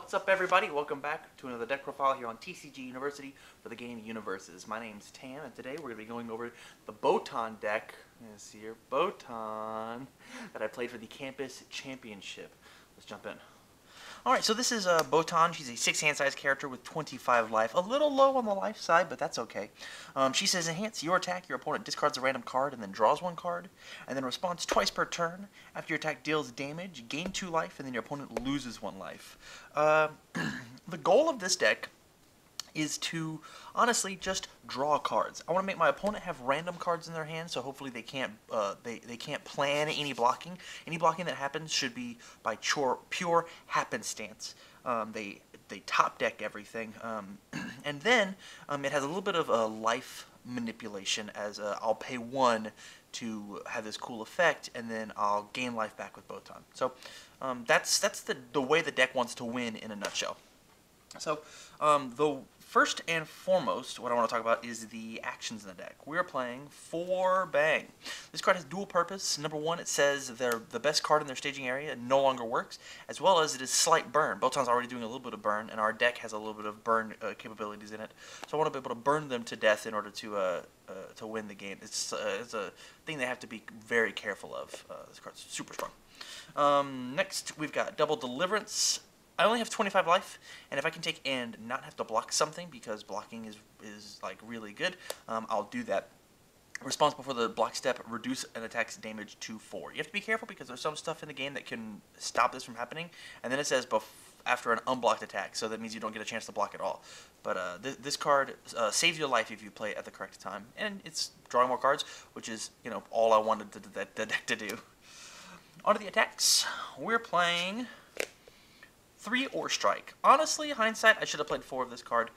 What's up, everybody? Welcome back to another deck profile here on TCGU University for the game UniVersus. My name's Tam, and today we're going to be going over the Botan deck. Let's see here, Botan, that I played for the Campus Championship. Let's jump in. Alright, so this is Botan. She's a 6 hand size character with 25 life. A little low on the life side, but that's okay. She says, enhance your attack. Your opponent discards a random card and then draws one card, and then responds twice per turn. After your attack deals damage, gain 2 life, and then your opponent loses 1 life. The goal of this deck is to honestly just draw cards. I want to make my opponent have random cards in their hand, so hopefully they can't plan any blocking. Any blocking that happens should be by pure happenstance. They top deck everything, and then it has a little bit of a life manipulation, as I'll pay 1 to have this cool effect, and then I'll gain life back with Botan. So that's the way the deck wants to win in a nutshell. So the first and foremost, what I want to talk about is the actions in the deck. We're playing 4 Bang. This card has dual purpose. Number 1, it says the best card in their staging area no longer works, as well as it is slight burn. Botan's already doing a little bit of burn, and our deck has a little bit of burn capabilities in it. So I want to be able to burn them to death in order to win the game. It's a thing they have to be very careful of. This card's super strong. Next, we've got double deliverance. I only have 25 life, and if I can take and not have to block something, because blocking is like really good, I'll do that. Responsible for the block step, reduce an attack's damage to 4. You have to be careful because there's some stuff in the game that can stop this from happening, and then it says after an unblocked attack, so that means you don't get a chance to block at all. But this card saves your life if you play it at the correct time, and it's drawing more cards, which is, you know, all I wanted the deck to do. On to the attacks. We're playing 3 or strike. Honestly, hindsight, I should have played 4 of this card.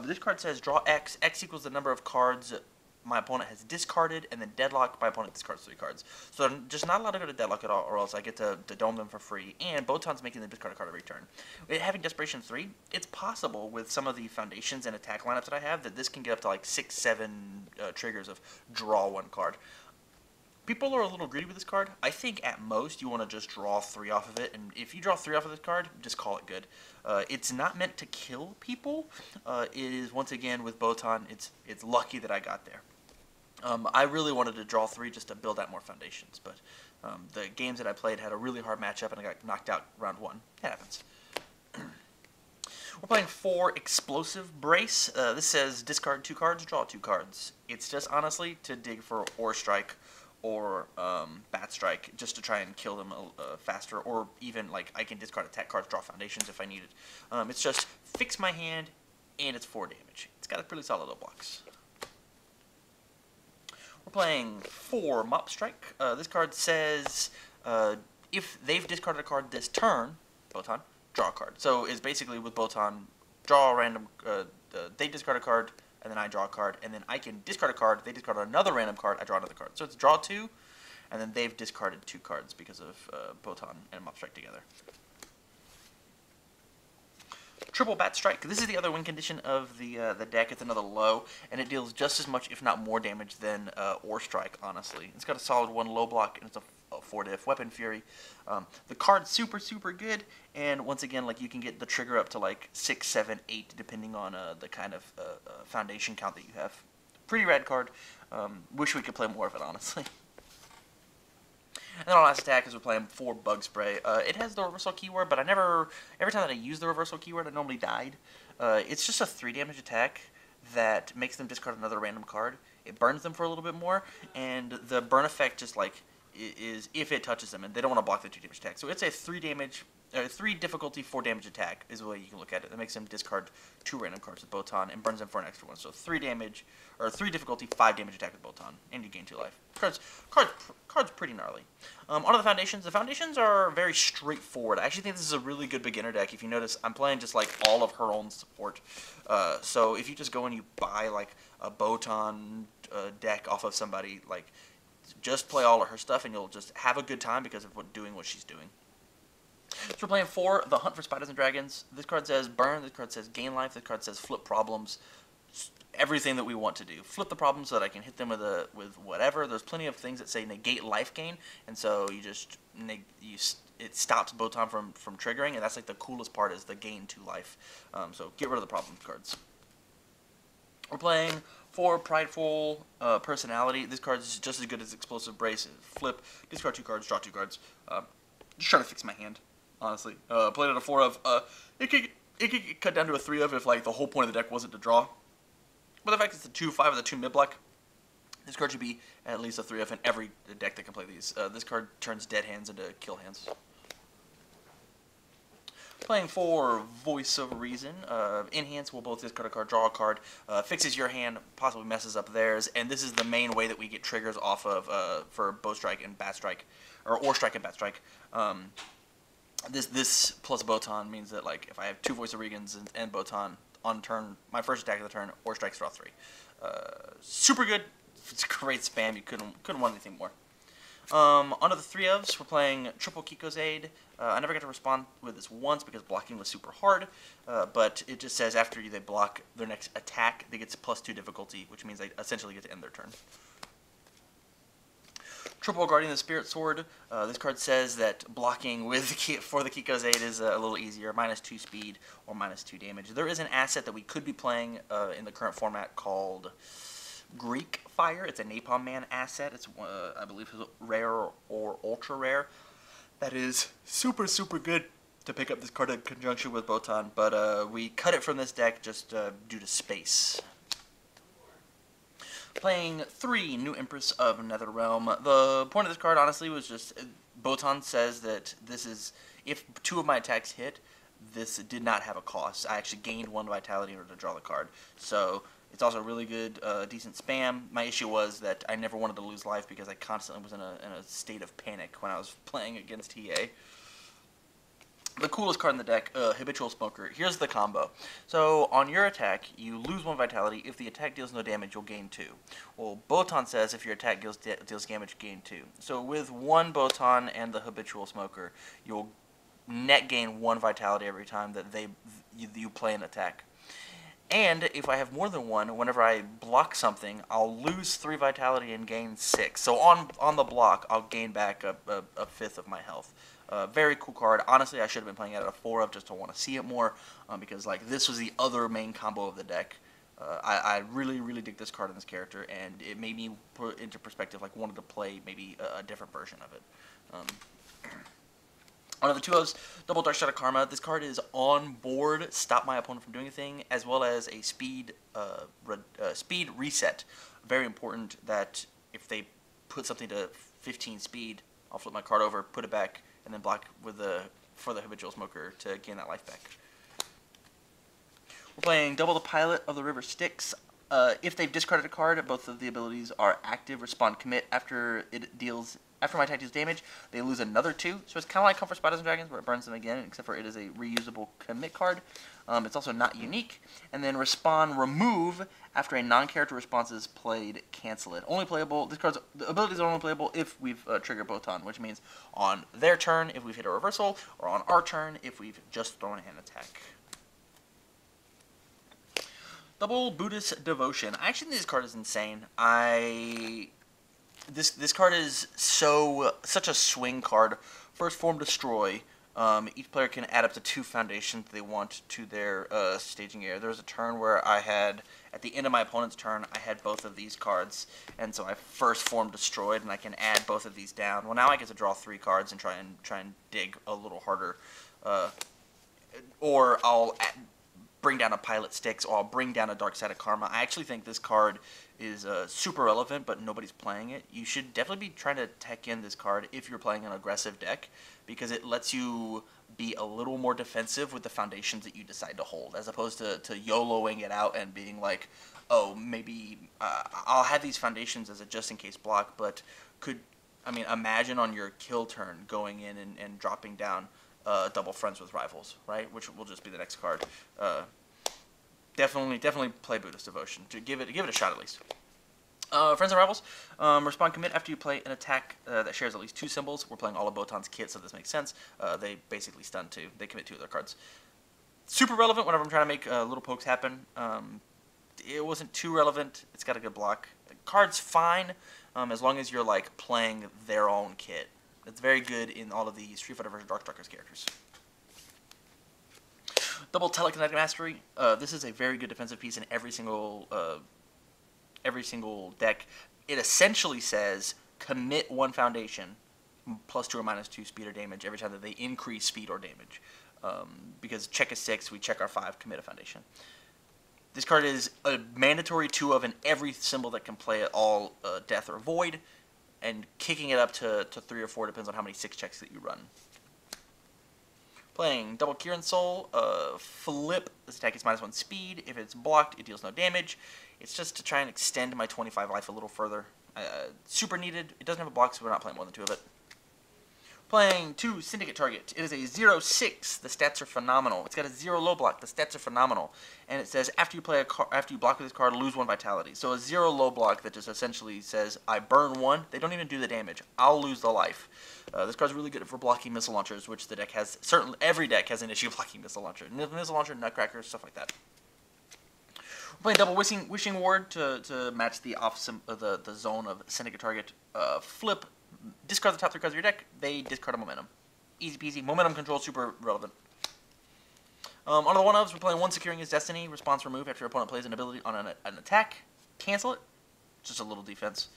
This card says draw X. X equals the number of cards my opponent has discarded, and then deadlock, my opponent discards 3 cards. So I'm just not allowed to go to deadlock at all, or else I get to dome them for free. And Botan's making them discard a card every turn. Having Desperation 3, it's possible with some of the foundations and attack lineups that I have that this can get up to like 6, 7 triggers of draw 1 card. People are a little greedy with this card. I think at most you want to just draw 3 off of it, and if you draw 3 off of this card, just call it good. It's not meant to kill people. It is, once again, with Botan, it's lucky that I got there. I really wanted to draw 3 just to build out more foundations, but the games that I played had a really hard matchup, and I got knocked out round 1. It happens. We're playing 4 Explosive Brace. This says discard 2 cards, draw 2 cards. It's just honestly to dig for or strike, or Bat Strike, just to try and kill them faster, or even like I can discard attack cards, draw foundations if I need it. It's just fix my hand, and it's 4 damage. It's got a pretty solid little blocks. We're playing 4 Mop Strike. This card says if they've discarded a card this turn, Botan, draw a card. So it's basically with Botan, draw a random, they discard a card, and then I draw a card, and then I can discard a card, they discard another random card, I draw another card. So it's draw 2, and then they've discarded 2 cards because of Botan and Mop Strike together. Triple Bat Strike. This is the other win condition of the deck. It's another low, and it deals just as much, if not more, damage than Or Strike, honestly. It's got a solid 1 low block, and it's a 4 diff. Weapon Fury. The card's super, super good, and once again, like, you can get the trigger up to like 6, 7, 8, depending on the kind of foundation count that you have. Pretty rad card. Wish we could play more of it, honestly. And then our last attack is we're playing 4 Bug Spray. It has the reversal keyword, but every time that I use the reversal keyword, I normally died. It's just a 3 damage attack that makes them discard another random card. It burns them for a little bit more, and the burn effect just like is if it touches them, and they don't want to block the 2 damage attack. So it's a 3 difficulty, 4 damage attack is the way you can look at it. That makes them discard 2 random cards with Botan and burns them for an extra 1. So 3 damage, or 3 difficulty, 5 damage attack with Botan, and you gain 2 life. Card's pretty gnarly. On to the foundations. The foundations are very straightforward. I actually think this is a really good beginner deck. If you notice, I'm playing just like all of her own support. So if you just go and you buy like a Botan deck off of somebody, like, just play all of her stuff, and you'll just have a good time because of doing what she's doing. So we're playing 4 The Hunt for Spiders and Dragons. This card says burn. This card says gain life. This card says flip problems. everything that we want to do. Flip the problem so that I can hit them with whatever. There's plenty of things that say negate life gain, and so you just it stops Botan from triggering, and that's like the coolest part is the gain 2 life. So get rid of the problem cards. We're playing 4 Prideful Personality. This card is just as good as Explosive Brace. Flip, discard 2 cards, draw 2 cards. Just trying to fix my hand, honestly. Played it a 4 of. It could get cut down to a 3 of if like the whole point of the deck wasn't to draw. But the fact it's the 2/5 of the 2 mid-block, this card should be at least a 3 of in every deck that can play these. This card turns dead hands into kill hands. Playing for Voice of Reason. Enhance will both discard a card, draw a card, fixes your hand, possibly messes up theirs, and this is the main way that we get triggers off of for Bow Strike and Bat Strike, or Strike and Bat Strike. This plus Botan means that like if I have 2 Voice of Reasons and Botan on turn, my first attack of the turn, or strikes, draw 3. Super good. It's great spam. You couldn't want anything more. Onto the 3 ofs, we're playing triple Keikos Aid. I never got to respond with this once because blocking was super hard, but it just says after they block their next attack, they get +2 difficulty, which means they essentially get to end their turn. Triple Guardian of the Spirit Sword. This card says that blocking with for the Keikos Aid is a little easier, -2 speed or -2 damage. There is an asset that we could be playing in the current format called Greek Fire. It's a Napalm Man asset. It's I believe rare or ultra rare. That is super good to pick up this card in conjunction with Botan, but we cut it from this deck just due to space. Playing 3 New Empress of Netherrealm. The point of this card, honestly, was just Botan says that this is if 2 of my attacks hit, this did not have a cost. I actually gained 1 vitality in order to draw the card. So it's also really good, decent spam. My issue was that I never wanted to lose life because I constantly was in a state of panic when I was playing against EA. The coolest card in the deck, Habitual Smoker. Here's the combo. So on your attack, you lose 1 vitality. If the attack deals no damage, you'll gain 2. Well, Botan says if your attack deals damage, gain 2. So with 1 Botan and the Habitual Smoker, you'll net gain 1 vitality every time that you play an attack. And if I have more than 1, whenever I block something, I'll lose 3 vitality and gain 6. So on the block, I'll gain back a 5th of my health. Very cool card. Honestly, I should have been playing it at a 4 of just to want to see it more, because like this was the other main combo of the deck. I really dig this card and this character, and it made me put into perspective like wanted to play maybe a different version of it. One of the 2 ofs, double Dark Shadow Karma. This card is on board, stop my opponent from doing anything, as well as a speed reset. Very important that if they put something to 15 speed, I'll flip my card over, put it back, and then block with for the Habitual Smoker to gain that life back. We're playing double the Pilot of the River Styx. If they've discarded a card, both of the abilities are active. Respond, commit. After my attack deals damage, they lose another 2. So it's kind of like Comfort Spiders and Dragons, where it burns them again, except for it is a reusable commit card. It's also not unique. And then Respond, remove. After a non-character response is played, cancel it. Only playable. The abilities are only playable if we've triggered Botan, which means on their turn if we've hit a reversal, or on our turn if we've just thrown an attack. Double Buddhist Devotion. I actually think this card is insane. This card is such a swing card. First form destroy. Each player can add up to 2 foundations they want to their staging area. There was a turn where I had, at the end of my opponent's turn, I had both of these cards, and so I first form destroyed, and I can add both of these down. Well, now I get to draw 3 cards and try and dig a little harder, or I'll bring down a Pilot Styx, or I'll bring down a Dark Side of Karma. I actually think this card is super relevant, but nobody's playing it. You should definitely be trying to tech in this card if you're playing an aggressive deck, because it lets you be a little more defensive with the foundations that you decide to hold, as opposed to YOLOing it out and being like, oh, maybe I'll have these foundations as a just-in-case block, but imagine on your kill turn going in and dropping down double Friends with Rivals, right? Which will just be the next card. Definitely play Buddhist Devotion. To give it a shot at least. Friends and Rivals, respond commit after you play an attack that shares at least 2 symbols. We're playing all of Botan's kit, so this makes sense. They basically stun 2. They commit 2 of their cards. Super relevant whenever I'm trying to make little pokes happen. it wasn't too relevant. It's got a good block. The card's fine, as long as you're like playing their own kit. It's very good in all of the Street Fighter vs. Darkstalkers characters. Double Telekinetic Mastery. This is a very good defensive piece in every single deck. It essentially says commit 1 foundation, +2 or -2 speed or damage every time that they increase speed or damage. Because check is 6, we check our 5, commit a foundation. This card is a mandatory 2 of in every symbol that can play at all Death or Void, and kicking it up to 3 or 4 depends on how many 6 checks that you run. Playing Double Kieran Soul, flip, this attack is -1 speed. If it's blocked, it deals no damage. It's just to try and extend my 25 life a little further. Super needed. It doesn't have a block, so we're not playing more than 2 of it. Playing 2 Syndicate Target. It is a 0/6. The stats are phenomenal. It's got a 0 low block. The stats are phenomenal. And it says after you block with this card, lose 1 vitality. So a 0 low block that just essentially says I burn 1. They don't even do the damage. I'll lose the life. This card's really good for blocking missile launchers, which the deck has. Certainly, every deck has an issue blocking missile launcher. Missile launcher, nutcracker, stuff like that. We're playing double wishing ward to match the the zone of Syndicate Target. Flip. Discard the top 3 cards of your deck. They discard a momentum. Easy peasy. Momentum control super relevant. On the 1-ofs, we're playing 1 Securing His Destiny. Response remove after your opponent plays an ability on an attack. Cancel it. Just a little defense.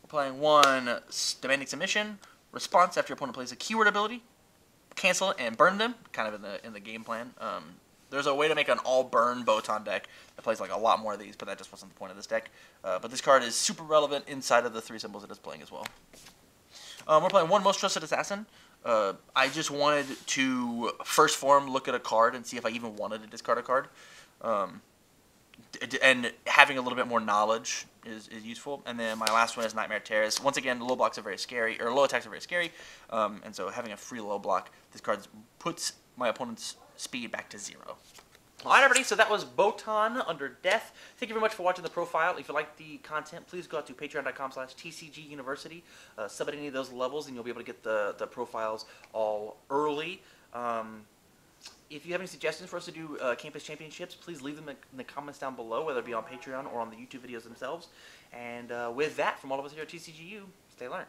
We're playing 1 Demanding Submission. Response after your opponent plays a keyword ability. Cancel it and burn them. Kind of in the game plan. There's a way to make an all-burn Botan deck that plays like a lot more of these, but that just wasn't the point of this deck. But this card is super relevant inside of the 3 symbols it is playing as well. We're playing 1 Most Trusted Assassin. I just wanted to first form look at a card and see if I even wanted to discard a card. And having a little bit more knowledge is useful. And then my last one is Nightmare Terrace. Once again, low blocks are very scary, or low attacks are very scary. And so having a free low block, this card puts my opponent's speed back to 0. Alright everybody, so that was Botan under Death. Thank you very much for watching the profile. If you like the content, please go out to patreon.com/TCGUniversity. Sub at any of those levels and you'll be able to get the profiles all early. If you have any suggestions for us to do campus championships, please leave them in the comments down below, whether it be on Patreon or on the YouTube videos themselves. And with that, from all of us here at TCGU, stay learned.